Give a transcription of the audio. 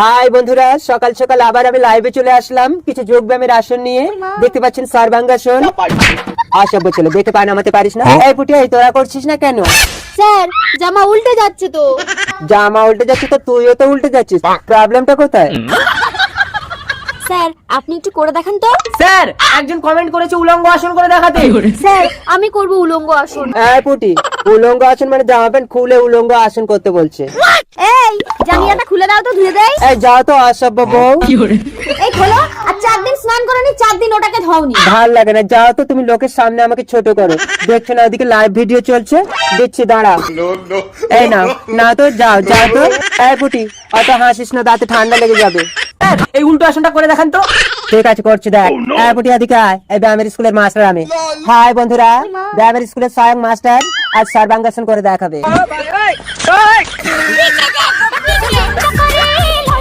High বন্ধুরা, সকাল সকাল আবার আমি লাইভে চলে আসলাম কিছু যোগ ব্যায়ামের আসন নিয়ে। দেখতে পাচ্ছেন সর্বাঙ্গাসন। অসভ্য ছেলে, দেখে পা নামাতে পারিস না? এই পুটি, এই তোরা করছিস না কেন? স্যার জামা উল্টে যাচ্ছে তো। জামা উল্টে যাচ্ছে তো তুইও তো উল্টে যাচ্ছিস, প্রবলেমটা কোথায়? স্যার আপনি একটু করে দেখান তো। স্যার, একজন কমেন্ট করেছে উলঙ্গ আসন করে দেখাতে। স্যার আমি করব উলঙ্গ আসন। এই পুটি, উলঙ্গ আসন মানে জামা প্যান্ট খুলে উলঙ্গ আসন করতে বলছে। এই জাঙ্গিয়াটা খুলে দাও তো, ধুয়ে দেই। এই যাও তো অসভ্য বউ। এই খোলো। আর 4 দিন স্নান করনি, 4 দিন ওটাকে ধোওনি। ভাল লাগে না, যাও তো। তুমি লোকের সামনে আমাকে ছোট করো, দেখছো না ওদিকে লাইভ ভিডিও চলছে? দিচ্ছি, দাঁড়া। এই না না তো, যাও যাও তো। এই পুটি, অত হাসিস না, দাঁতে ঠান্ডা লেগে যাবে। এই উল্টো আসনটা করে দেখান তো। ঠিক আছে, করছি, দেখ। এই পুটি, এদিকে আয়। এই ব্যায়ামের স্কুলের মাস্টার আমি। হাই বন্ধুরা, ব্যায়ামের স্কুলের স্বয়ং মাস্টার আজ সর্বাঙ্গাসন করে দেখাবে।